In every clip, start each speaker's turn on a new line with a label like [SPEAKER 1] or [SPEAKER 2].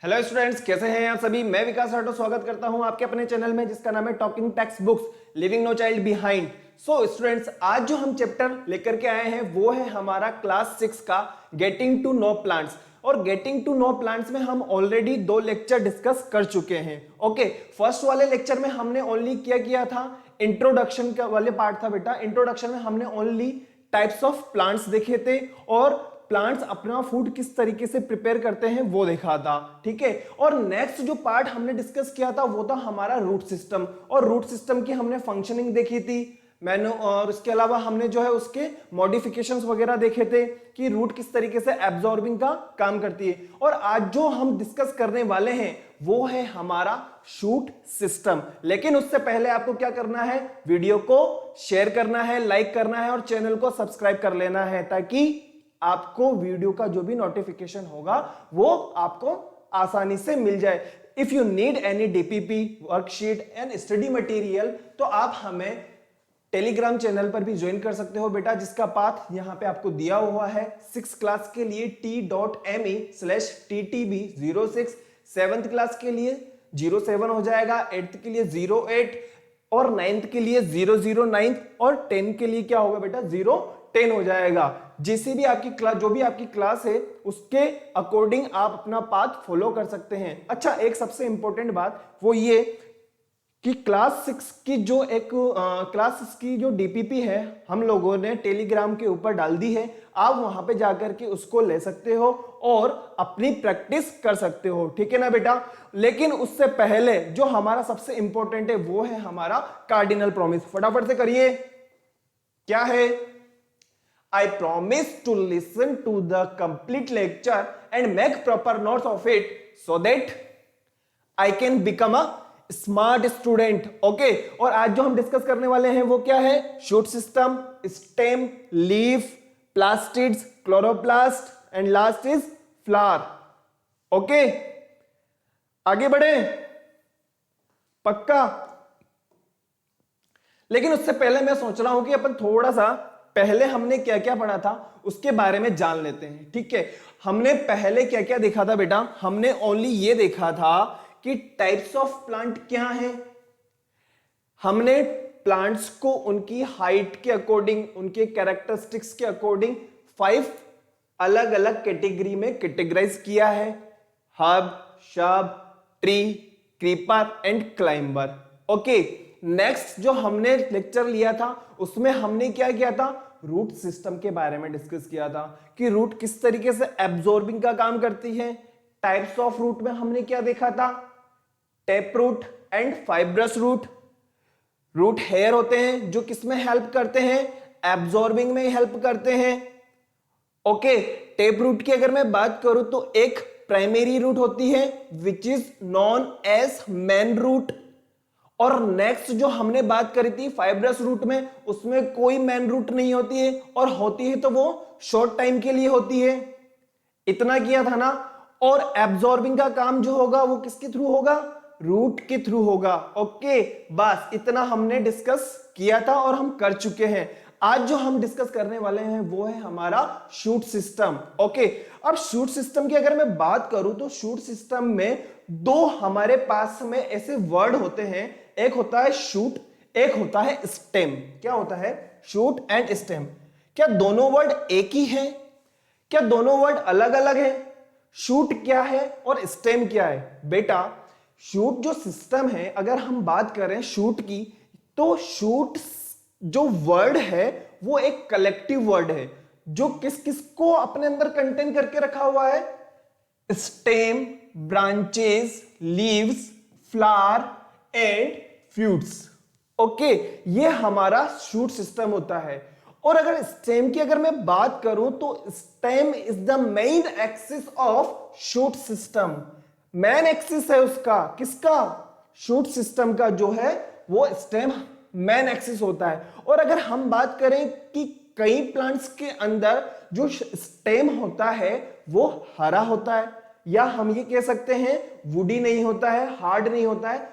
[SPEAKER 1] Hello students, कैसे हैं आप सभी। मैं विकास राठौर स्वागत करता हूं आपके अपने चैनल में जिसका नाम है talking text books living no child behind. So students, आज जो हम चैप्टर लेकर के आए हैं वो है हमारा क्लास 6 का गेटिंग टू नो प्लांट्स। और गेटिंग टू नो प्लांट्स में हम ऑलरेडी 2 लेक्चर डिस्कस कर चुके हैं। ओके, फर्स्ट वाले लेक्चर में हमने ओनली क्या किया था, इंट्रोडक्शन का वाले पार्ट था बेटा। इंट्रोडक्शन में हमने ओनली टाइप्स ऑफ प्लांट्स देखे थे और प्लांट्स अपना फूड किस तरीके से प्रिपेयर करते हैं वो देखा था, ठीक है। और नेक्स्ट जो पार्ट हमने डिस्कस किया था वो था हमारा रूट सिस्टम, और रूट सिस्टम की हमने फंक्शनिंग देखी थी मैंने, और उसके अलावा हमने जो है उसके मॉडिफिकेशंस वगैरह देखे थे कि रूट किस तरीके से एब्जॉर्बिंग का काम करती है। और आज जो हम डिस्कस करने वाले हैं वो है हमारा शूट सिस्टम। लेकिन उससे पहले आपको क्या करना है, वीडियो को शेयर करना है, लाइक करना है और चैनल को सब्सक्राइब कर लेना है ताकि आपको वीडियो का जो भी नोटिफिकेशन होगा वो आपको आसानी से मिल जाए। If you need any DPP worksheet and study material तो आप हमें टेलीग्राम चैनल पर भी ज्वाइन कर सकते हो बेटा, जिसका पाथ यहां पे आपको दिया हुआ है। 6 क्लास के लिए t.me/ttb06, 7th क्लास के लिए 07 हो जाएगा, 8th के लिए 08 और 9th के लिए 009 और 10 के लिए क्या होगा बेटा 010 हो जाएगा। जैसी भी आपकी क्लास, जो भी आपकी क्लास है उसके अकॉर्डिंग आप अपना पाथ फॉलो कर सकते हैं। अच्छा, एक सबसे इंपॉर्टेंट बात वो ये कि क्लास 6 की जो क्लास 6 की जो डीपीपी है हम लोगों ने टेलीग्राम के ऊपर डाल दी है। आप वहां पे जाकर के उसको ले सकते हो और अपनी प्रैक्टिस कर सकते हो, ठीक है ना बेटा। लेकिन उससे पहले जो हमारा सबसे इंपॉर्टेंट है वो है हमारा कार्डिनल प्रॉमिस। फटाफट से करिए, क्या है। I promise to listen to the complete lecture and make proper notes of it so that I can become a smart student. Okay, और आज जो हम डिस्कस करने वाले हैं वो क्या है, shoot system, stem, leaf, plastids, chloroplast and last is flower. Okay, आगे बढ़े, पक्का। लेकिन उससे पहले मैं सोच रहा हूं कि अपन थोड़ा सा पहले हमने क्या क्या पढ़ा था उसके बारे में जान लेते हैं, ठीक है। हमने पहले क्या क्या देखा था बेटा, हमने ओनली ये देखा था कि टाइप्स ऑफ प्लांट क्या हैं। हमने प्लांट्स को उनकी हाइट के अकॉर्डिंग, उनके कैरेक्टरिस्टिक्स के अकॉर्डिंग 5 अलग अलग कैटेगरी में कैटेगराइज किया है, herb, shrub, tree, creeper and climber. Okay, next जो हमने लेक्चर लिया था उसमें हमने क्या किया था, रूट सिस्टम के बारे में डिस्कस किया था कि रूट किस तरीके से एब्जॉर्बिंग का काम करती है। टाइप्स ऑफ रूट में हमने क्या देखा था, tap root and fibrous root. Root hair होते हैं जो किसमें हेल्प करते हैं, एब्जॉर्बिंग में हेल्प करते हैं। ओके, टेप रूट की अगर मैं बात करूं तो एक प्राइमरी रूट होती है which is known as main root. और नेक्स्ट जो हमने बात करी थी फाइब्रस रूट में, उसमें कोई मेन रूट नहीं होती है, और होती है तो वो शॉर्ट टाइम के लिए होती है। इतना किया था ना। और एब्जॉर्बिंग का काम जो होगा वो किसके थ्रू होगा, रूट के थ्रू होगा। ओके, बस इतना हमने डिस्कस किया था और हम कर चुके हैं। आज जो हम डिस्कस करने वाले हैं वो है हमारा शूट सिस्टम। ओके, अब शूट सिस्टम की अगर मैं बात करूं तो शूट सिस्टम में 2 हमारे पास में ऐसे वर्ड होते हैं, एक होता है शूट, एक होता है स्टेम। क्या होता है, शूट एंड स्टेम। क्या दोनों वर्ड एक ही हैं, क्या दोनों वर्ड अलग अलग हैं? शूट क्या है और स्टेम क्या है बेटा। शूट जो सिस्टम है, अगर हम बात करें शूट की, तो शूट जो वर्ड है वो एक कलेक्टिव वर्ड है जो किस किस को अपने अंदर कंटेन करके रखा हुआ है, stem, branches, leaves, flower and fruits. Okay, ये हमारा शूट सिस्टम होता है। और अगर स्टेम की अगर मैं बात करूं तो stem is the main axis of shoot system. Main axis है उसका, किसका, शूट सिस्टम का जो है वो स्टेम मेन एक्सिस होता है। और अगर हम बात करें कि कई प्लांट्स के अंदर जो स्टेम होता है वो हरा होता है, या हम ये कह सकते हैं वुडी नहीं होता है, हार्ड नहीं होता है,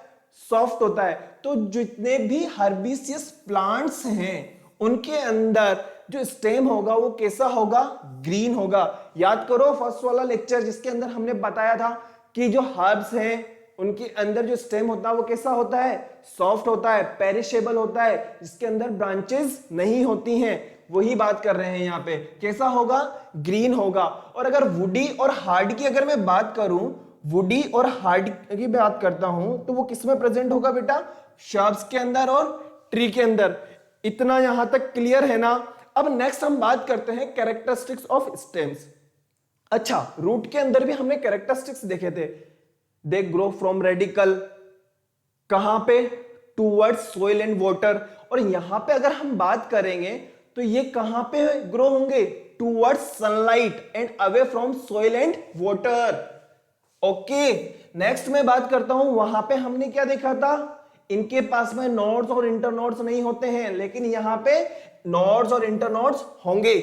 [SPEAKER 1] सॉफ्ट होता है। तो जितने भी हर्बिसियस प्लांट्स हैं उनके अंदर जो स्टेम होगा वो कैसा होगा, ग्रीन होगा। याद करो फर्स्ट वाला लेक्चर जिसके अंदर हमने बताया था कि जो हर्ब्स हैं उनके अंदर जो स्टेम होता है वो कैसा होता है, सॉफ्ट होता है, पेरिशेबल होता है, जिसके अंदर ब्रांचेस नहीं होती हैं, वही बात कर रहे हैं यहाँ पे। कैसा होगा, ग्रीन होगा। और अगर वुडी और हार्ड की अगर मैं बात करूं, वुडी और हार्ड की बात करता हूं, तो वो किसमें प्रेजेंट होगा बेटा, शर्ब्स के अंदर और ट्री के अंदर। इतना यहां तक क्लियर है ना। अब नेक्स्ट हम बात करते हैं कैरेक्टरिस्टिक्स ऑफ स्टेम्स। अच्छा, रूट के अंदर भी हमने कैरेक्टरिस्टिक्स देखे थे। दे ग्रो फ्रॉम रेडिकल, कहां पे, टूवर्ड्स सोइल एंड वाटर। और यहां पे अगर हम बात करेंगे तो ये कहां पे ग्रो होंगे, towards sunlight and away from soil and water. Okay, next मैं बात करता हूं, वहां पे हमने क्या देखा था, इनके पास में नोड्स और इंटरनोड्स नहीं होते हैं, लेकिन यहां पे नोड्स और इंटरनोड्स होंगे।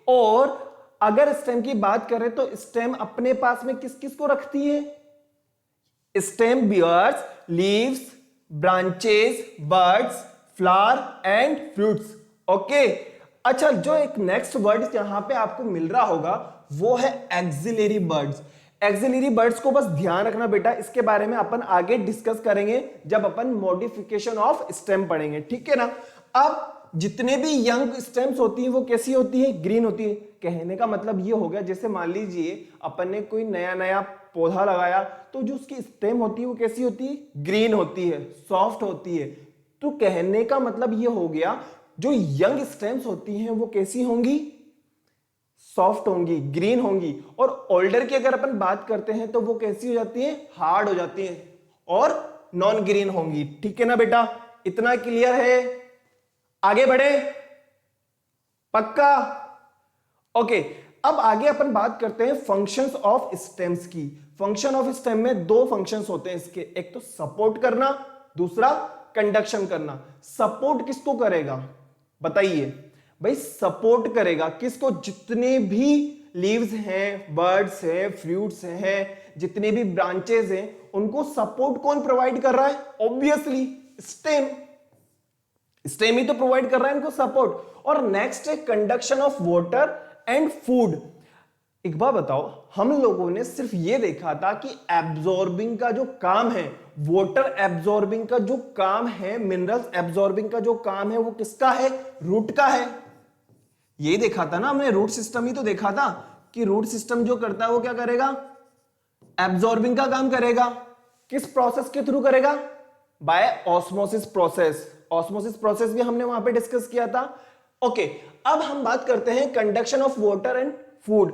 [SPEAKER 1] और अगर स्टेम की बात करें तो स्टेम अपने पास में किस किस को रखती है, stem bears leaves, branches, buds, flower and fruits. Okay, अच्छा, जो एक नेक्स्ट वर्ड यहां पे आपको मिल रहा होगा वो है एक्सिलरी बर्ड्स। एक्सिलरी बर्ड्स को बस ध्यान रखना बेटा, इसके बारे में अपन आगे डिस्कस करेंगे जब अपन मॉडिफिकेशन ऑफ स्टेम पढ़ेंगे, ठीक है ना। अब जितने भी यंग स्टेम्स होती हैं वो कैसी होती है, ग्रीन होती है। कहने का मतलब ये हो गया, जैसे मान लीजिए अपन ने कोई नया नया पौधा लगाया तो जो उसकी स्टेम होती है वो कैसी होती है, ग्रीन होती है, सॉफ्ट होती है। तो कहने का मतलब ये हो गया, जो यंग स्टेम्स होती हैं वो कैसी होंगी, सॉफ्ट होंगी, ग्रीन होंगी। और ओल्डर की अगर अपन बात करते हैं तो वो कैसी हो जाती है, हार्ड हो जाती है और नॉन ग्रीन होंगी। ठीक है ना बेटा, इतना क्लियर है, आगे बढ़े, पक्का। ओके, अब आगे अपन बात करते हैं फंक्शंस ऑफ स्टेम्स की। फंक्शन ऑफ स्टेम में दो फंक्शंस होते हैं इसके, एक तो सपोर्ट करना, दूसरा कंडक्शन करना। सपोर्ट किसको करेगा बताइए भाई, सपोर्ट करेगा किसको, जितने भी लीव्स हैं, बर्ड्स हैं, फ्रूट्स हैं, जितने भी ब्रांचेस हैं, उनको सपोर्ट कौन प्रोवाइड कर रहा है, ऑब्वियसली स्टेम। स्टेम ही तो प्रोवाइड कर रहा है इनको सपोर्ट। और नेक्स्ट है conduction of water and food. एक बात बताओ, हम लोगों ने सिर्फ ये देखा था कि एब्जॉर्बिंग का जो काम है, वाटर एब्जॉर्बिंग का जो काम है, मिनरल्स एब्जॉर्बिंग का जो काम है, वो किसका है, रूट का है। ये देखा था ना हमने, रूट सिस्टम ही तो देखा था कि रूट सिस्टम जो करता है वो क्या करेगा, एब्जॉर्बिंग का काम करेगा। किस प्रोसेस के थ्रू करेगा, by osmosis process. Osmosis process भी हमने वहां पे डिस्कस किया था। ओके, अब हम बात करते हैं conduction of water and food.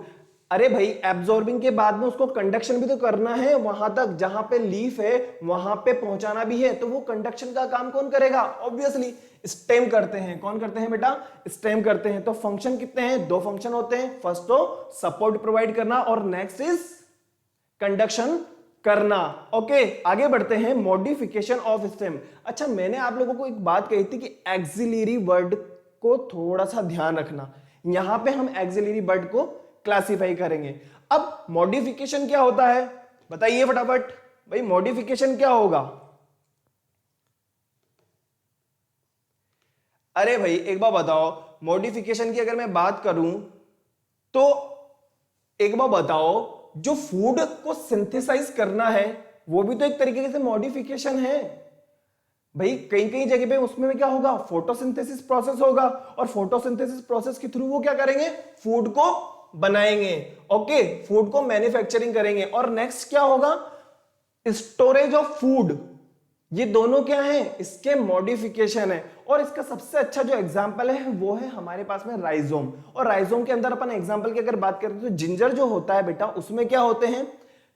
[SPEAKER 1] अरे भाई, एब्जॉर्बिंग के बाद में उसको कंडक्शन भी तो करना है, वहां तक जहां पे लीफ है वहां पे पहुंचाना भी है, तो वो कंडक्शन का काम कौन करेगा, ऑब्वियसली स्टेम करते हैं। कौन करते हैं बेटा, स्टेम करते हैं। तो फंक्शन कितने हैं, दो फंक्शन होते हैं, फर्स्ट तो सपोर्ट प्रोवाइड करना और नेक्स्ट इज कंडक्शन करना। ओके, आगे बढ़ते हैं, मॉडिफिकेशन ऑफ स्टेम। अच्छा, मैंने आप लोगों को एक बात कही थी कि एक्सिलरी वर्ड को थोड़ा सा ध्यान रखना, यहां पे हम एक्सिलरी वर्ड को क्लासिफाई करेंगे। अब मॉडिफिकेशन क्या होता है बताइए फटाफट भाई, मॉडिफिकेशन क्या होगा। अरे भाई एक बार बताओ, मॉडिफिकेशन की अगर मैं बात करूं तो एक बार बताओ, जो फूड को सिंथेसाइज करना है वो भी तो एक तरीके से मॉडिफिकेशन है भाई। कई कई जगह पे उसमें क्या होगा, फोटोसिंथेसिस प्रोसेस होगा, और फोटोसिंथेसिस प्रोसेस के थ्रू वो क्या करेंगे, फूड को बनाएंगे। ओके, फूड को मैन्युफैक्चरिंग करेंगे। और नेक्स्ट क्या होगा, स्टोरेज ऑफ फूड। ये दोनों क्या है, इसके मॉडिफिकेशन है। और इसका सबसे अच्छा जो एग्जांपल है वो है हमारे पास में राइजोम। और राइजोम के अंदर अपन एग्जांपल की अगर बात करें तो जिंजर जो होता है बेटा, उसमें क्या होते हैं,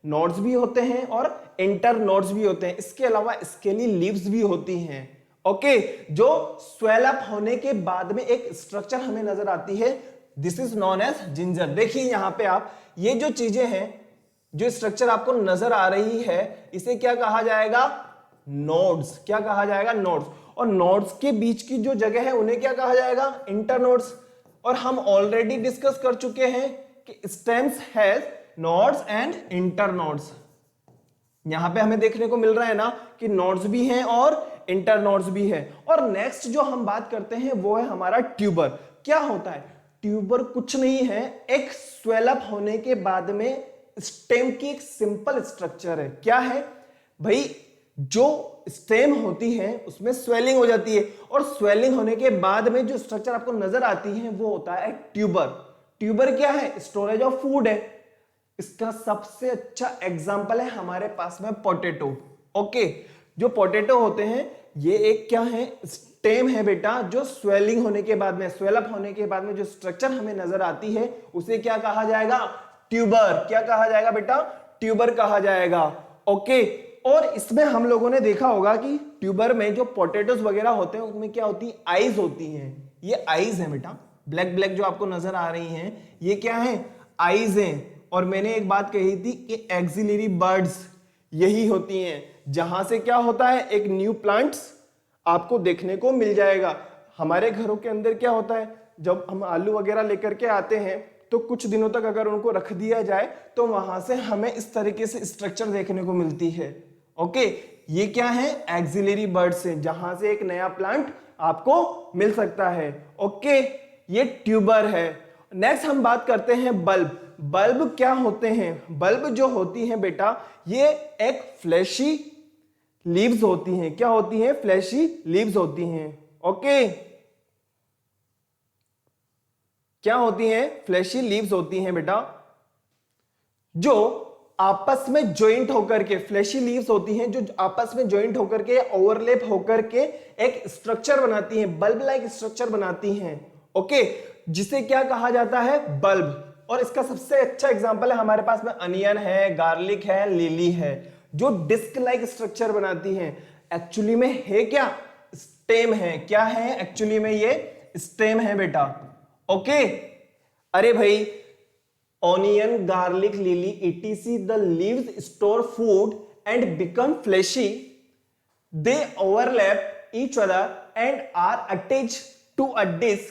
[SPEAKER 1] नोड्स भी होते हैं और इंटर नोड्स भी होते हैं। इसके अलावा स्केली लीव्स भी होती हैं। ओके, जो स्वेल अप होने के बाद में एक स्ट्रक्चर हमें नजर आती है, this is known as ginger. देखिए यहां पे आप, ये जो चीजें हैं, जो स्ट्रक्चर आपको नजर आ रही है, इसे क्या कहा जाएगा, नोड्स। क्या कहा जाएगा, नोड्स। और नोड्स के बीच की जो जगह है उन्हें क्या कहा जाएगा, इंटरनोड्स। और हम ऑलरेडी डिस्कस कर चुके हैं कि stems has nodes and internodes. यहां पे हमें देखने को मिल रहा है ना कि नोड्स भी हैं और इंटरनोड्स भी है। और नेक्स्ट जो हम बात करते हैं वो है हमारा ट्यूबर। क्या होता है ट्यूबर, कुछ नहीं है, एक स्वेल अप होने के बाद में स्टेम की एक सिंपल स्ट्रक्चर है। क्या है भाई, जो स्टेम होती है उसमें स्वेलिंग हो जाती है, और स्वेलिंग होने के बाद में जो स्ट्रक्चर आपको नजर आती है वो होता है ट्यूबर। ट्यूबर क्या है? स्टोरेज ऑफ फूड है। इसका सबसे अच्छा एग्जांपल है हमारे पास में पोटैटो। ओके, जो पोटैटो होते हैं ये एक क्या है? स्टेम है बेटा, जो स्वेलिंग होने के बाद में, स्वेलअप होने के बाद में जो स्ट्रक्चर हमें नजर आती है उसे क्या कहा जाएगा? ट्यूबर। क्या कहा जाएगा बेटा? ट्यूबर कहा जाएगा। ओके, और इसमें हम लोगों ने देखा होगा कि ट्यूबर में जो पोटैटोस वगैरह होते हैं उनमें क्या होती है? आईज होती हैं। ये आईज है बेटा, ब्लैक ब्लैक जो आपको नजर आ रही हैं ये क्या है? आईज हैं। और मैंने एक बात कही थी कि एक्सिलरी बर्ड्स यही होती हैं, जहां से क्या होता है? एक न्यू प्लांट्स आपको देखने को मिल जाएगा। हमारे घरों के अंदर क्या होता है, जब हम आलू वगैरह लेकर के आते हैं तो कुछ दिनों तक अगर उनको रख दिया जाए तो वहां से हमें इस तरीके से स्ट्रक्चर देखने को मिलती है। ओके, ये क्या है? एक्सिलरी बर्ड्स हैं, जहां से एक नया प्लांट आपको मिल सकता है। ओके, ये ट्यूबर है। नेक्स्ट हम बात करते हैं बल्ब। बल्ब क्या होते हैं? बल्ब जो होती हैं बेटा, ये एक फ्लैशी लीव्स होती हैं। क्या होती हैं? फ्लैशी लीव्स होती हैं। ओके, क्या होती हैं? फ्लैशी लीव्स होती हैं बेटा, जो आपस में ज्वाइंट होकर के, फ्लैशी लीव्स होती हैं जो आपस में ज्वाइंट होकर के, ओवरलैप होकर के एक स्ट्रक्चर बनाती हैं, बल्ब लाइक स्ट्रक्चर बनाती हैं। ओके, जिसे क्या कहा जाता है? बल्ब। और इसका सबसे अच्छा एग्जांपल है हमारे पास में अनियन है, गार्लिक है, लिली है, जो डिस्क लाइक स्ट्रक्चर बनाती हैं। एक्चुअली में है क्या? स्टेम है। क्या है? एक्चुअली में ये स्टेम है बेटा। ओके, अरे भाई, onion, garlic, lily, etc. The leaves store food and become fleshy. They overlap each other and are attached to a disc.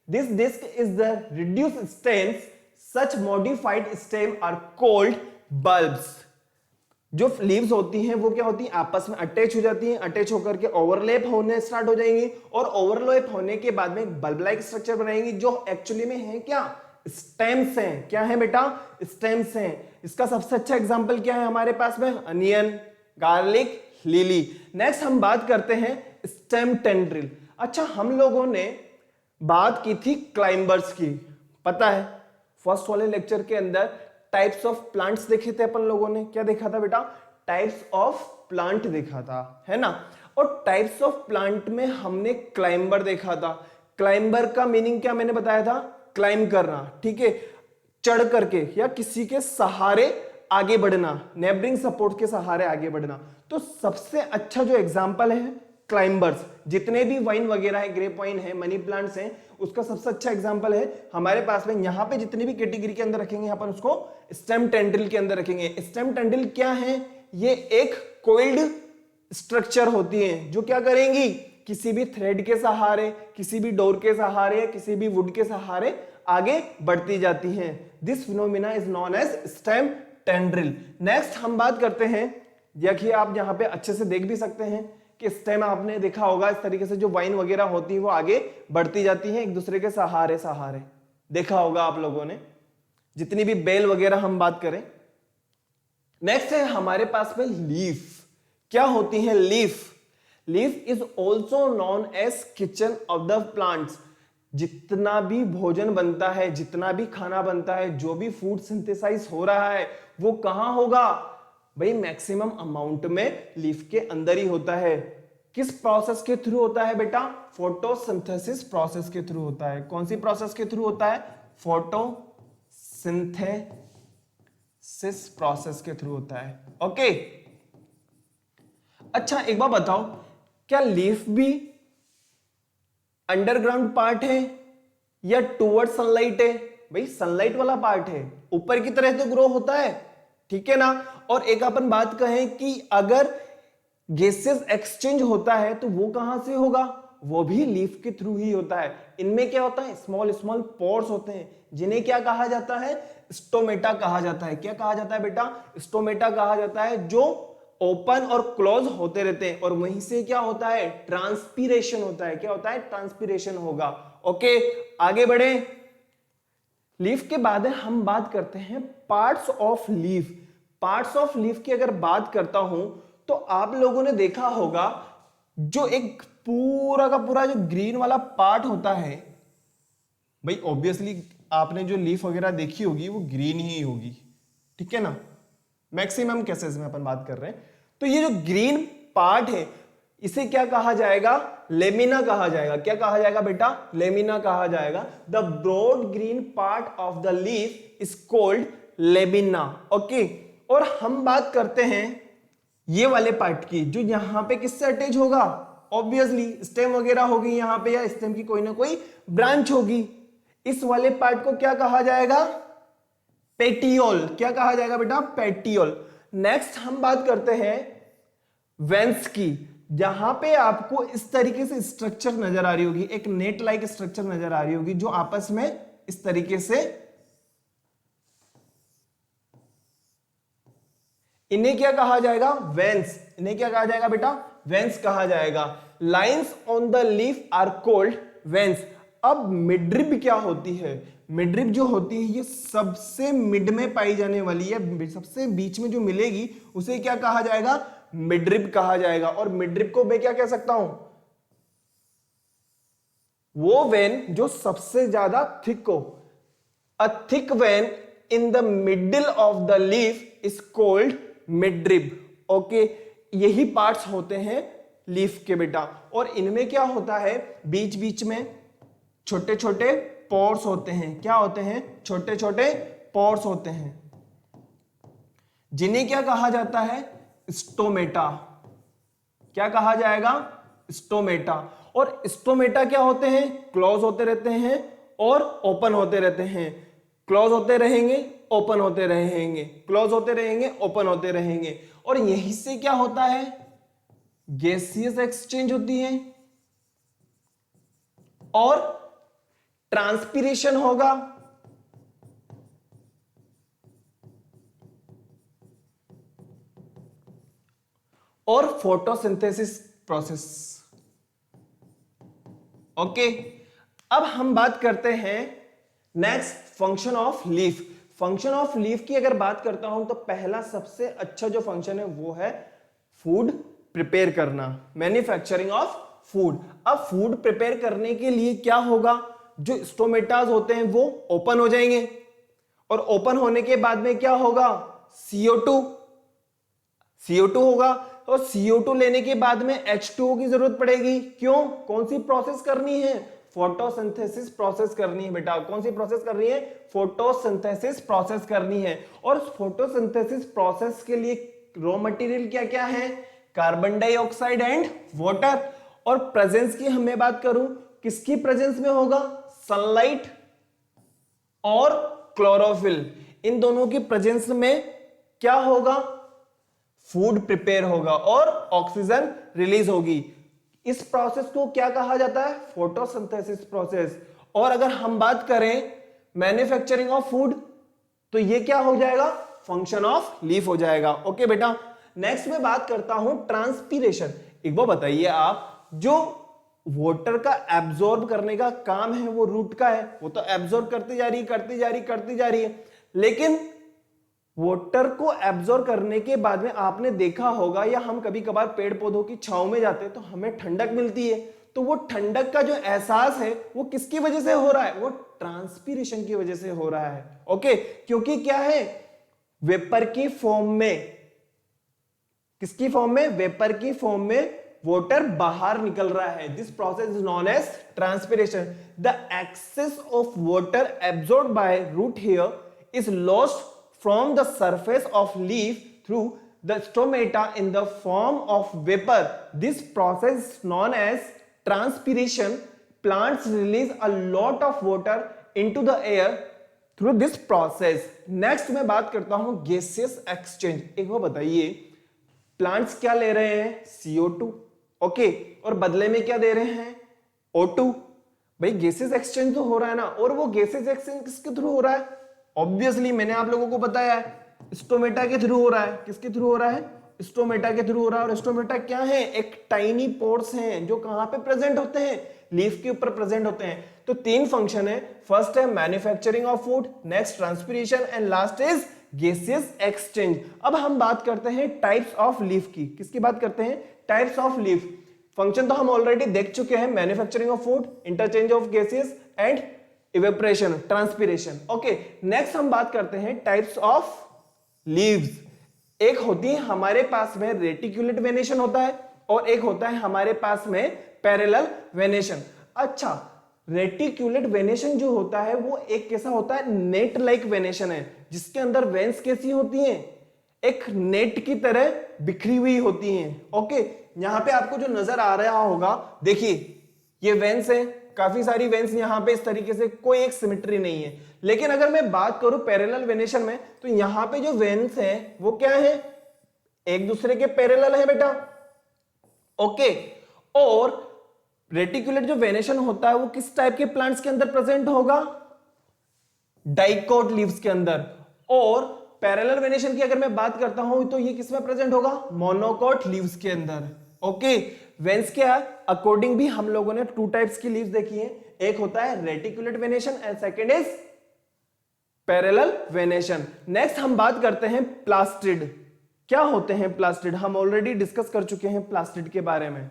[SPEAKER 1] This disc is the reduced stems. Such modified stems are called bulbs. जो leaves होती हैं वो क्या होती हैं? आपस में attach हो जाती हैं, अटैच होकर के ओवरलैप होने स्टार्ट हो जाएंगी, और ओवरलैप होने के बाद में बल्ब लाइक स्ट्रक्चर बनाएंगी, जो एक्चुअली में है क्या? स्टेम्स हैं। क्या है बेटा? स्टेम्स हैं। इसका सबसे अच्छा एग्जांपल क्या है हमारे पास में? Onion, garlic, lily. नेक्स्ट हम बात करते हैं स्टेम टेंड्रिल। अच्छा, हम लोगों ने बात की थी क्लाइंबर्स की, पता है फर्स्ट वाले लेक्चर के अंदर टाइप्स ऑफ प्लांट्स देखे थे अपन लोगों ने। क्या देखा था बेटा? टाइप्स ऑफ प्लांट देखा था, है ना। और टाइप्स ऑफ प्लांट में हमने क्लाइंबर देखा था। क्लाइंबर का मीनिंग क्या मैंने बताया था? क्लाइंब करना, ठीक है, चढ़ करके या किसी के सहारे आगे बढ़ना, नेबरिंग सपोर्ट के सहारे आगे बढ़ना। तो सबसे अच्छा जो एग्जांपल है क्लाइंबर्स, जितने भी वाइन वगैरह है, ग्रेप वाइन है, मनी प्लांट्स हैं, उसका सबसे अच्छा एग्जांपल है हमारे पास में। यहां पे जितनी भी कैटेगरी के अंदर रखेंगे अपन उसको स्टेम टेंड्रिल के अंदर रखेंगे। स्टेम टेंड्रिल क्या है? ये एक कोइल्ड स्ट्रक्चर होती है जो क्या करेंगी? किसी भी थ्रेड के सहारे, किसी भी डोर के सहारे, किसी भी वुड के सहारे आगे बढ़ती जाती हैं। This phenomena is known as stem tendril. Next हम बात करते हैं, देखिए आप यहां पे अच्छे से देख भी सकते हैं कि स्टेम आपने देखा होगा इस तरीके से जो वाइन वगैरह होती है वो आगे बढ़ती जाती है एक दूसरे के सहारे सहारे, देखा होगा आप लोगों ने, जितनी भी बेल वगैरह हम बात करें। नेक्स्ट है हमारे पास में लीफ। क्या होती है leaf? Leaf is also known as kitchen of the plants. जितना भी भोजन बनता है, जितना भी खाना बनता है, जो भी फूड सिंथेसाइज हो रहा है वो कहां होगा भाई? मैक्सिमम अमाउंट में लीफ के अंदर ही होता है। किस प्रोसेस के थ्रू होता है बेटा? फोटोसिंथेसिस प्रोसेस के थ्रू होता है। कौन सी प्रोसेस के थ्रू होता है? फोटोसिंथेसिस प्रोसेस के थ्रू होता है। ओके, अच्छा एक बात बताओ, क्या लीफ भी अंडरग्राउंड पार्ट है या टुवर्ड सनलाइट है? भाई सनलाइट वाला पार्ट है, ऊपर की तरह तो ग्रो होता है, ठीक है ना। और एक अपन बात कहें कि अगर गैसेस एक्सचेंज होता है तो वो कहां से होगा? वो भी लीफ के थ्रू ही होता है। इनमें क्या होता है? स्मॉल स्मॉल पोर्स होते हैं, जिन्हें क्या कहा जाता है? स्टोमेटा कहा जाता है। क्या कहा जाता है बेटा? स्टोमेटा कहा जाता है, जो ओपन और क्लोज होते रहते हैं, और वहीं से क्या होता है? ट्रांसपीरेशन होता है। क्या होता है? ट्रांसपीरेशन होगा। ओके, आगे बढ़े। लीफ के बाद हम बात करते हैं parts of leaf. Parts of leaf की अगर बात करता हूं तो आप लोगों ने देखा होगा जो एक पूरा का पूरा जो ग्रीन वाला पार्ट होता है, भाई ऑब्वियसली आपने जो लीफ वगैरह देखी होगी वो ग्रीन ही होगी, ठीक है ना। मैक्सिमम केसेस में अपन बात कर रहे हैं। तो ये जो ग्रीन पार्ट है इसे क्या कहा जाएगा? लेमिना कहा जाएगा। क्या कहा जाएगा बेटा? लेमिना कहा जाएगा। The broad green part of the leaf is called lamina. Okay, और हम बात करते हैं ये वाले पार्ट की जो यहां पे किससे अटैच होगा? ऑब्वियसली स्टेम वगैरह होगी यहां पे, या स्टेम की कोई ना कोई ब्रांच होगी। इस वाले पार्ट को क्या कहा जाएगा? पेटियोल। क्या कहा जाएगा बेटा? पेटियोल। नेक्स्ट हम बात करते हैं वेंस की। जहां पे आपको इस तरीके से स्ट्रक्चर नजर आ रही होगी, एक नेट लाइक स्ट्रक्चर नजर आ रही होगी जो आपस में इस तरीके से, इन्हें क्या कहा जाएगा? वेंस। इन्हें क्या कहा जाएगा बेटा? वेंस कहा जाएगा। Lines on the leaf are called veins. अब मिडरिब क्या होती है? मिडरिब जो होती है ये सबसे मिड में पाई जाने वाली है, सबसे बीच में जो मिलेगी उसे क्या कहा जाएगा? मिडरिब कहा जाएगा। और मिडरिब को मैं क्या कह सकता हूं? वो वेन जो सबसे ज्यादा थिक हो। A thick when in the middle of the leaf is called midrib. Okay, यही पार्ट्स होते हैं लीफ के बेटा। और इनमें क्या होता है? बीच बीच में छोटे छोटे पोर्स होते हैं। क्या होते हैं? छोटे छोटे पोर्स होते हैं जिन्हें क्या कहा जाता है? स्टोमेटा। क्या कहा जाएगा? स्टोमेटा। और स्टोमेटा क्या होते हैं? क्लोज होते रहते हैं और ओपन होते रहते हैं। क्लोज होते रहेंगे, ओपन होते रहेंगे, क्लोज होते रहेंगे, ओपन होते रहेंगे। और यहीं से क्या होता है? गैसियस एक्सचेंज होती है और ट्रांसपीरेशन होगा। और फोटोसिंथेसिस प्रोसेस। ओके, अब हम बात करते हैं next function of leaf. Function of leaf की अगर बात करता हूं तो पहला सबसे अच्छा जो फंक्शन है वो है फूड प्रिपेयर करना, मैन्युफैक्चरिंग ऑफ फूड। अब फूड प्रिपेयर करने के लिए क्या होगा? जो स्टोमेटास होते हैं वो ओपन हो जाएंगे और ओपन होने के बाद में क्या होगा? CO2 होगा। और CO2 लेने के बाद में H2O की जरूरत पड़ेगी। क्यों? कौन सी प्रोसेस करनी है? फोटोसिंथेसिस प्रोसेस करनी है बेटा। कौन सी प्रोसेस करनी है? फोटोसिंथेसिस प्रोसेस करनी है। और फोटोसिंथेसिस प्रोसेस के लिए रॉ मटेरियल क्या क्या है? Carbon dioxide and water. और प्रेजेंस की हमें बात करूं, किसकी प्रेजेंस में होगा? सनलाइट और क्लोरोफिल। इन दोनों की प्रेजेंस में क्या होगा? फूड प्रिपेयर होगा और ऑक्सीजन रिलीज होगी। इस प्रोसेस को क्या कहा जाता है? Photosynthesis process. और अगर हम बात करें मैन्युफैक्चरिंग ऑफ फूड तो ये क्या हो जाएगा? फंक्शन ऑफ लीफ हो जाएगा। ओके बेटा, नेक्स्ट में बात करता हूं ट्रांसपीरेशन। एक बार बताइए आप, जो वाटर का एब्जॉर्ब करने का काम है वो रूट का है, वो तो एब्जॉर्ब करती जा रही है, लेकिन वाटर को एब्जॉर्ब करने के बाद में आपने देखा होगा या हम कभी कभार पेड़ पौधों की छांव में जाते हैं तो हमें ठंडक मिलती है। तो वो ठंडक का जो एहसास है वो किसकी वजह से हो रहा है? वो ट्रांसपीरेशन की वजह से हो रहा है। ओके, क्योंकि क्या है? वेपर की फॉर्म में, किसकी फॉर्म में? वेपर की फॉर्म में वाटर बाहर निकल रहा है। This process is known as transpiration. The excess of water absorbed by root hair is lost from the surface of leaf through the stomata in the form of vapor. This process is known as transpiration. Plants release a lot of water into the air through this process. Next मैं बात करता हूं gaseous exchange। एक बार बताइए, plants क्या ले रहे हैं? CO2। ओके, और बदले में क्या दे रहे हैं? O2। भाई गैसेस एक्सचेंज तो हो रहा है ना, और वो गैसेस एक्सचेंज किसके थ्रू हो रहा है? ऑब्वियसली मैंने आप लोगों को बताया है, स्टोमेटा के थ्रू हो रहा है। किसके थ्रू हो रहा है? स्टोमेटा के थ्रू हो रहा है। और स्टोमेटा क्या है? एक टाइनी पोर्स हैं जो कहां पे प्रेजेंट होते हैं? लीफ के ऊपर प्रेजेंट होते हैं। तो 3 फंक्शन है, फर्स्ट है manufacturing of food, next transpiration and last is gaseous exchange. अब हम बात करते हैं टाइप्स ऑफ लीफ की। किसकी बात करते हैं? Types of leaf. फंक्शन तो हम ऑलरेडी देख चुके हैं, manufacturing of food, interchange of gases and evaporation, transpiration. Okay, next हम बात करते हैं टाइप्स ऑफ लीव्स। एक होती है हमारे पास में रेटिकुलेट वेनेशन होता है और एक होता है हमारे पास में पैरेलल वेनेशन। अच्छा, रेटिकुलेट वेनेशन जो होता है वो एक कैसा होता है? नेट लाइक वेनेशन है, जिसके अंदर वेन्स कैसी होती हैं? एक नेट की तरह बिखरी हुई होती हैं। ओके, यहां पे आपको जो नजर आ रहा होगा, देखिए ये वेन्स है, काफी सारी वेन्स यहां पे इस तरीके से, कोई एक सिमेट्री नहीं है। लेकिन अगर मैं बात करूं पैरेलल वेनेशन में, तो यहां पे जो वेन्स हैं वो क्या है? एक दूसरे के पैरेलल है बेटा। ओके, और रेटिकुलेट जो वेनेशन होता है वो किस टाइप के प्लांट्स के अंदर प्रेजेंट होगा? डाइकोट लीव्स के अंदर। और पैरेलल वेनेशन की अगर मैं बात करता हूं तो ये किस में प्रेजेंट होगा? मोनोकोट लीव्स के अंदर। ओके, वेन्स क्या है? अकॉर्डिंग भी हम लोगों ने 2 टाइप्स की लीव्स देखी है, एक होता है reticulate venation and second is parallel venation. Next हम बात करते हैं प्लास्टिड। क्या होते हैं प्लास्टिड? हम ऑलरेडी डिस्कस कर चुके हैं प्लास्टिड के बारे में।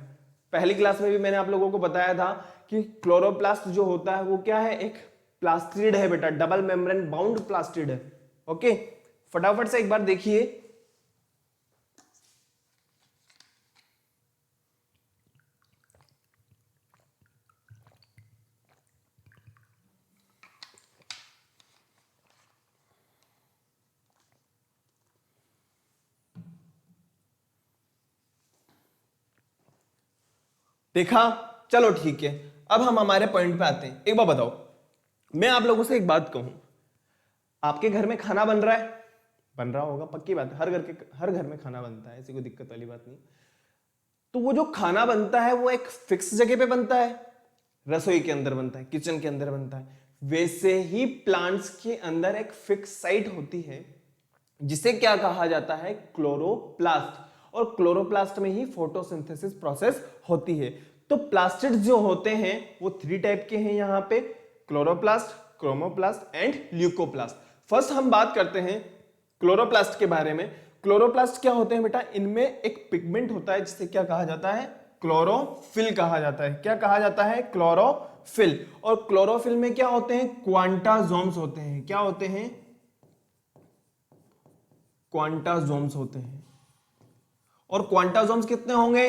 [SPEAKER 1] पहली क्लास में भी मैंने आप लोगों को बताया था कि क्लोरोप्लास्ट जो होता है वो क्या है? एक प्लास्टिड है बेटा, डबल मेम्ब्रेन बाउंड प्लास्टिड है। ओके, फटाफट से एक बार देखिए, देखा? चलो ठीक है, अब हम हमारे पॉइंट पे आते हैं। एक बार बताओ, मैं आप लोगों से एक बात कहूं, आपके घर में खाना बन रहा है? बन रहा होगा, पक्की बात है, हर घर में खाना बनता है, ऐसी कोई दिक्कत वाली बात नहीं। तो वो जो खाना बनता है वो एक फिक्स जगह पे बनता है, रसोई के अंदर बनता है, किचन के अंदर बनता है। वैसे ही प्लांट्स के अंदर एक फिक्स साइट होती है जिसे क्या कहा जाता है? क्लोरोप्लास्ट। और क्लोरोप्लास्ट में ही फोटोसिंथेसिस प्रोसेस होती है। तो प्लास्टिड्स जो होते हैं वो 3 टाइप के हैं यहां पे, chloroplast, chromoplast and leucoplast. First हम बात करते हैं क्लोरोप्लास्ट के बारे में। क्लोरोप्लास्ट क्या होते हैं बेटा? इनमें एक पिगमेंट होता है जिसे क्या कहा जाता है? क्लोरोफिल कहा जाता है। क्या कहा जाता है? क्लोरोफिल। और क्लोरोफिल में क्या होते हैं? क्वांटाजोम्स होते हैं। क्या होते हैं? क्वांटाजोम्स होते हैं। और क्वांटाजोम्स कितने होंगे?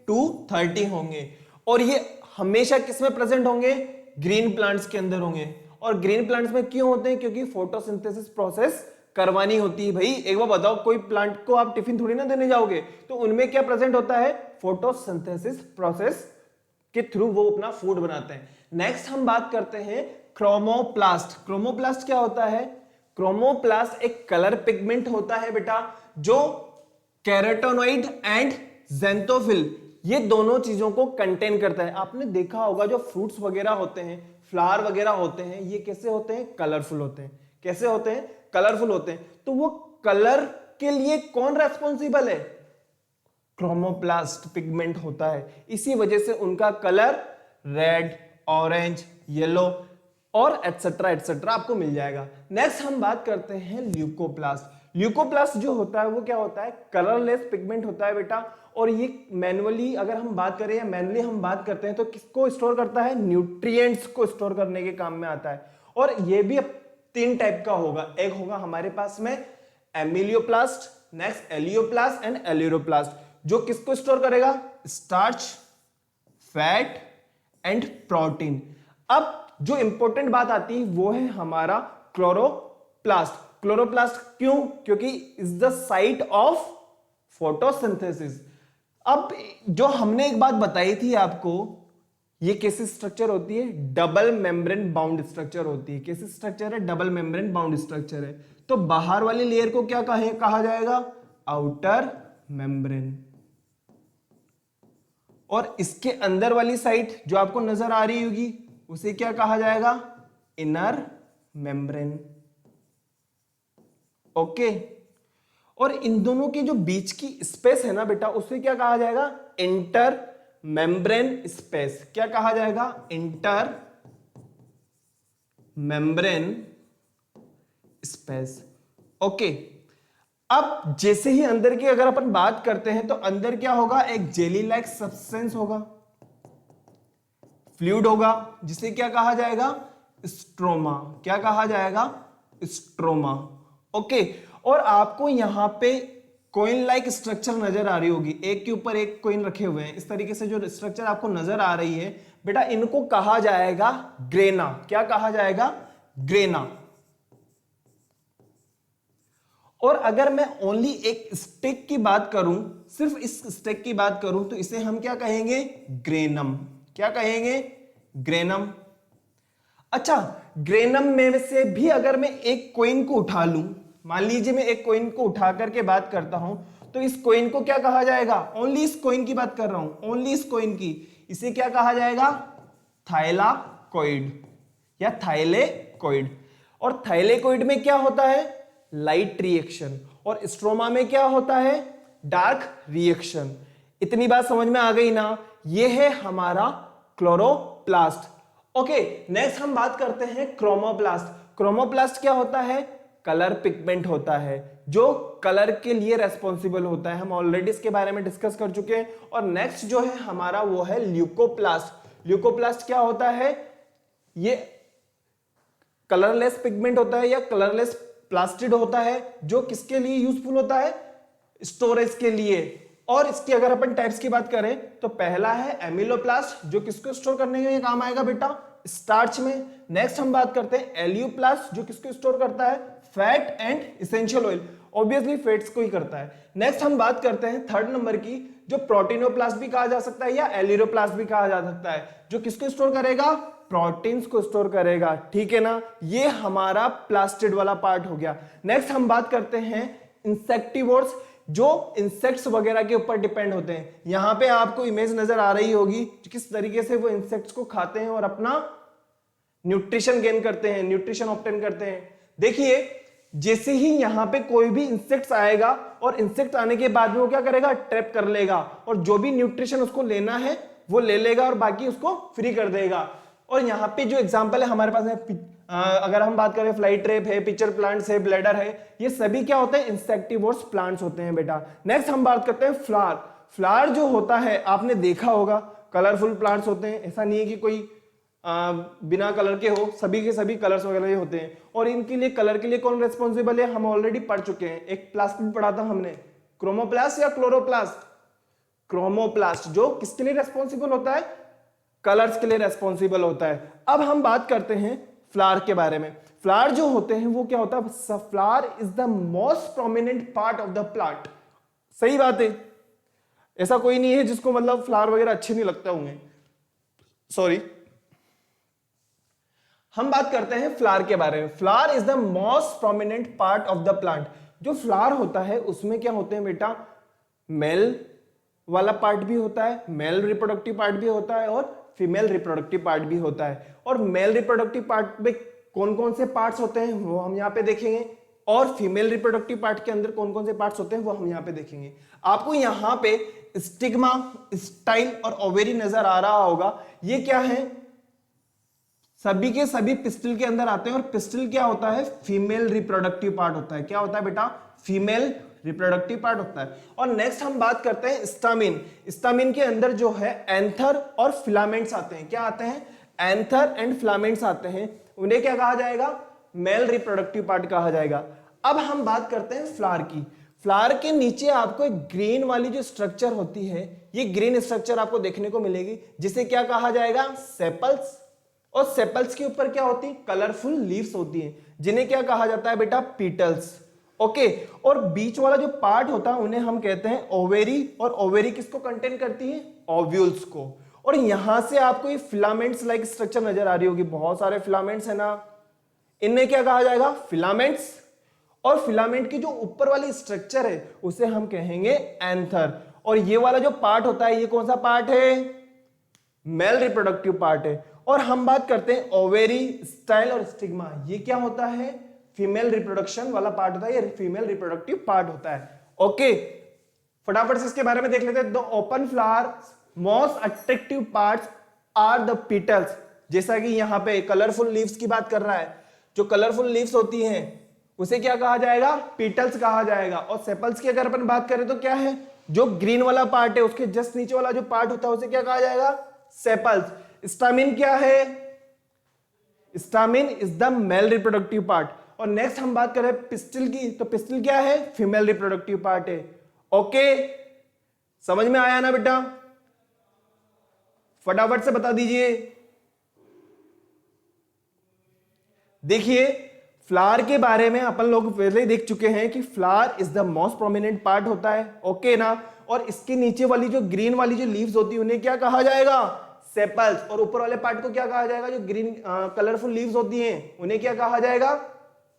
[SPEAKER 1] 230 होंगे। और ये हमेशा किसमें प्रेजेंट होंगे? ग्रीन प्लांट्स के अंदर होंगे। और ग्रीन प्लांट्स में क्यों होते हैं? क्योंकि फोटोसिंथेसिस प्रोसेस करवानी होती है। भाई एक बार बताओ, कोई प्लांट को आप टिफिन थोड़ी ना देने जाओगे, तो उनमें क्या प्रेजेंट होता है? फोटोसिंथेसिस प्रोसेस के थ्रू वो अपना फूड बनाते हैं। नेक्स्ट हम बात करते हैं क्रोमोप्लास्ट। क्रोमोप्लास्ट क्या होता है? क्रोमोप्लास्ट एक कलर पिगमेंट होता है बेटा, जो कैरोटेनॉइड एंड ज़ैंथोफिल ये दोनों चीजों को कंटेन करता है। आपने देखा होगा जो फ्रूट्स वगैरह होते हैं, फ्लावर वगैरह होते हैं, ये कैसे होते हैं? कलरफुल होते हैं। कैसे होते हैं? कलरफुल होते हैं। तो वो कलर के लिए कौन रेस्पॉन्सिबल है? क्रोमोप्लास्ट पिगमेंट होता है। इसी वजह से उनका कलर रेड, ऑरेंज, येलो और एटसेट्रा एटसेट्रा आपको मिल जाएगा। नेक्स्ट हम बात करते हैं ल्यूकोप्लास्ट। ल्यूकोप्लास्ट जो होता है वो क्या होता है? कलरलेस पिगमेंट होता है बेटा। और ये मैनुअली अगर हम बात करें या मैनुअली हम बात करते हैं तो किसको स्टोर करता है? न्यूट्रिएंट्स को स्टोर करने के काम में आता है। और ये भी 3 टाइप का होगा। एक होगा हमारे पास में एमिलियोप्लास्ट, नेक्स्ट एलियोप्लास्ट एंड एलियोप्लास्ट, जो किसको स्टोर करेगा? Starch, fat and protein. अब जो इंपॉर्टेंट बात आती है वो है हमारा क्लोरोप्लास्ट। क्लोरोप्लास्ट क्यों? क्योंकि is the site of photosynthesis. अब जो हमने एक बात बताई थी आपको, ये कैसी स्ट्रक्चर होती है? डबल मेम्ब्रेन बाउंड स्ट्रक्चर होती है। कैसी स्ट्रक्चर है? डबल मेम्ब्रेन बाउंड स्ट्रक्चर है। तो बाहर वाली लेयर को क्या कहा जाएगा? Outer membrane. और इसके अंदर वाली साइड जो आपको नजर आ रही होगी उसे क्या कहा जाएगा? Inner membrane. ओके, और इन दोनों के जो बीच की स्पेस है ना बेटा, उसे क्या कहा जाएगा? Inter membrane space. क्या कहा जाएगा? Inter membrane space. ओके, अब जैसे ही अंदर की अगर अपन बात करते हैं तो अंदर क्या होगा, एक जेली लाइक सब्सटेंस होगा, फ्लूइड होगा, जिसे क्या कहा जाएगा, स्ट्रोमा। क्या कहा जाएगा, स्ट्रोमा। ओके, और आपको यहां पे कोइन लाइक स्ट्रक्चर नजर आ रही होगी, एक के ऊपर एक कोइन रखे हुए हैं, इस तरीके से जो स्ट्रक्चर आपको नजर आ रही है बेटा, इनको कहा जाएगा ग्रेना। क्या कहा जाएगा, ग्रेना। और अगर मैं ओनली एक स्टेक की बात करूं, सिर्फ इस स्टेक की बात करूं, तो इसे हम क्या कहेंगे, ग्रेनम। क्या कहेंगे, ग्रेनम। अच्छा, ग्रेनम में से भी अगर मैं एक कॉइन को उठा लूं, मान लीजिए मैं एक कॉइन को उठा करके बात करता हूं, तो इस कॉइन को क्या कहा जाएगा, ओनली इस कॉइन की बात कर रहा हूं, ओनली इस कॉइन की, इसे क्या कहा जाएगा, थाइलाकॉइड या थाइलेकॉइड। और थाइलेकॉइड में क्या होता है, लाइट रिएक्शन, और स्ट्रोमा में क्या होता है, डार्क रिएक्शन। इतनी बात समझ में आ गई ना, ये है हमारा क्लोरोप्लास्ट। ओके, नेक्स्ट हम बात करते हैं क्रोमोप्लास्ट। क्रोमोप्लास्ट क्या होता है, कलर पिगमेंट होता है, जो कलर के लिए रेस्पॉन्सिबल होता है। हम ऑलरेडी इसके बारे में डिस्कस कर चुके हैं। और नेक्स्ट जो है हमारा वो है ल्यूकोप्लास्ट। ल्यूकोप्लास्ट क्या होता है, ये कलरलेस पिगमेंट होता है या कलरलेस प्लास्टिड होता है, जो किसके लिए यूजफुल होता है, स्टोरेज के लिए। और इसकी अगर अपन टाइप्स की बात करें तो पहला है एमिलोप्लास्ट, जो किसको स्टोर करने के लिए काम आएगा बेटा, स्टार्च में। नेक्स्ट हम बात करते हैं एलियोप्लास्ट, जो किसको स्टोर करता है, fat and essential oil. Obviously fats को ही करता है। नेक्स्ट हम बात करते हैं थर्ड नंबर की, जो प्रोटीनोप्लास्ट भी कहा जा सकता है या एलिरोप्लास्ट भी कहा जा सकता है, जो किसको स्टोर करेगा, प्रोटीन्स को स्टोर करेगा। ठीक है ना, ये हमारा प्लास्टिड वाला पार्ट हो गया। नेक्स्ट हम बात करते हैं इंसेक्टिवोर्स, जो इंसेक्ट्स वगैरह के ऊपर डिपेंड होते हैं। यहां पे आपको इमेज नजर आ रही होगी किस तरीके से वो इंसेक्ट्स को खाते हैं और अपना न्यूट्रिशन गेन करते हैं, न्यूट्रिशन ऑब्टेन करते हैं। देखिए, जैसे ही यहां पे कोई भी इंसेक्ट्स आएगा और इंसेक्ट आने के बाद में वो क्या करेगा, ट्रैप कर लेगा, और जो भी न्यूट्रिशन उसको लेना है वो ले लेगा और बाकी उसको फ्री कर देगा। और यहाँ पे जो एग्जांपल है हमारे पास है, अगर हम बात करें फ्लाई ट्रैप है, पिचर प्लांट्स है, ब्लैडर है, ये सभी क्या होते हैं, इंसेक्टिवोर्स प्लांट्स होते हैं बेटा। नेक्स्ट हम बात करते हैं फ्लावर। फ्लावर जो होता है आपने देखा होगा, कलरफुल प्लांट्स होते हैं, ऐसा नहीं है कि कोई बिना कलर के हो, सभी के सभी कलर्स वगैरह होते हैं। और इनके लिए कलर के लिए कौन रेस्पॉन्सिबल है, हम ऑलरेडी पढ़ चुके हैं, एक प्लास्टिड पढ़ा था हमने, क्रोमोप्लास्ट या क्लोरोप्लास्ट, क्रोमोप्लास्ट, जो किसके लिए रेस्पॉन्सिबल होता है, कलर्स के लिए रेस्पॉन्सिबल होता है। अब हम बात करते हैं फ्लावर के बारे में। फ्लावर जो होते हैं वो क्या होता है, flower is the most prominent part of the plant. सही बात है, ऐसा कोई नहीं है जिसको मतलब फ्लावर वगैरह अच्छे नहीं लगते होंगे, सॉरी। हम बात करते हैं फ्लावर के बारे में। Flower is the most prominent part of the plant. जो फ्लावर होता है उसमें क्या होते हैं बेटा, मेल वाला पार्ट भी होता है, मेल रिप्रोडक्टिव पार्ट भी होता है, और फीमेल रिप्रोडक्टिव पार्ट भी होता है। और मेल रिप्रोडक्टिव पार्ट में कौन कौन से पार्ट्स होते हैं वो हम यहाँ पे देखेंगे, और फीमेल रिप्रोडक्टिव पार्ट के अंदर कौन कौन से पार्ट्स होते हैं वो हम यहाँ पे देखेंगे। आपको यहाँ पे स्टिग्मा, स्टाइल और ओवेरी नजर आ रहा होगा। ये क्या है, सभी के सभी पिस्टल के अंदर आते हैं, और पिस्टल क्या होता है, फीमेल रिप्रोडक्टिव पार्ट होता है। क्या होता है बेटा, फीमेल रिप्रोडक्टिव पार्ट होता है। और नेक्स्ट हम बात करते हैं स्टामिन। स्टामिन के अंदर जो है एंथर और फिलामेंट्स आते हैं। क्या आते हैं, एंथर एंड फिलामेंट्स आते हैं। उन्हें क्या कहा जाएगा, मेल रिप्रोडक्टिव पार्ट कहा जाएगा। अब हम बात करते हैं फ्लावर की। फ्लावर के नीचे आपको एक ग्रीन वाली जो स्ट्रक्चर होती है, ये ग्रीन स्ट्रक्चर आपको देखने को मिलेगी, जिसे क्या कहा जाएगा, सेपल्स। और सेपल्स के ऊपर क्या होती है, कलरफुल लीव्स होती हैं, जिन्हें क्या कहा जाता है बेटा, पीटल्स। ओके, और बीच वाला जो पार्ट होता है उन्हें हम कहते हैं ओवेरी। और ओवेरी किसको कंटेन करती है, ओव्यूल्स को। और यहां से आपको ये फिलामेंट्स लाइक स्ट्रक्चर नजर आ रही होगी, बहुत सारे फिलामेंट्स है ना, इन्हें क्या कहा जाएगा, फिलामेंट्स। और फिलामेंट की जो ऊपर वाली स्ट्रक्चर है उसे हम कहेंगे एंथर। और ये वाला जो पार्ट होता है, ये कौन सा पार्ट है, मेल रिप्रोडक्टिव पार्ट है। और हम बात करते हैं ओवेरी, स्टाइल और स्टिग्मा। ये क्या होता है, फीमेल रिप्रोडक्शन वाला पार्ट होता है, ये फीमेल रिप्रोडक्टिव पार्ट होता है। ओके, फटाफट से इसके बारे में देख लेते हैं। The open flower most attractive parts are the petals. जैसा कि यहाँ पे कलरफुल लीव्स की बात कर रहा है, जो कलरफुल लीव्स होती हैं उसे क्या कहा जाएगा, पीटल्स कहा जाएगा। और सेपल्स की अगर अपन बात करें तो क्या है, जो ग्रीन वाला पार्ट है उसके जस्ट नीचे वाला जो पार्ट होता है उसे क्या कहा जाएगा, सेपल्स। स्टामिन क्या है, stamen is the male reproductive part. और नेक्स्ट हम बात करें पिस्टिल की, तो पिस्टिल क्या है, फीमेल रिप्रोडक्टिव पार्ट है। ओके, समझ में आया ना बेटा, फटाफट से बता दीजिए। देखिए फ्लावर के बारे में अपन लोग पहले ही देख चुके हैं कि flower is the most prominent part होता है, ओके ना। और इसके नीचे वाली जो ग्रीन वाली जो लीव्स होती है उन्हें क्या कहा जाएगा, सेपल्स। और ऊपर वाले पार्ट को क्या कहा जाएगा, जो ग्रीन कलरफुल लीव्स होती हैं उन्हें क्या कहा जाएगा,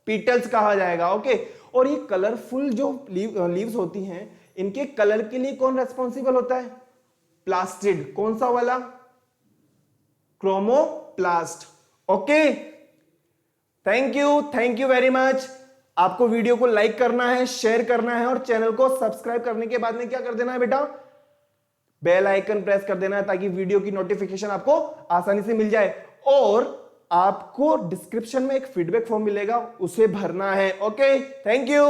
[SPEAKER 1] पीटल्स कहा जाएगा। ओके, और ये कलरफुल जो लीव्स होती हैं इनके कलर के लिए कौन रेस्पॉन्सिबल होता है, प्लास्टिड। कौन सा वाला, chromoplast. Okay, thank you very much. आपको वीडियो को लाइक करना है, शेयर करना है और चैनल को सब्सक्राइब करने के बाद में क्या कर देना है बेटा, बेल आइकन प्रेस कर देना है ताकि वीडियो की नोटिफिकेशन आपको आसानी से मिल जाए। और आपको डिस्क्रिप्शन में एक फीडबैक फॉर्म मिलेगा, उसे भरना है। Okay, thank you.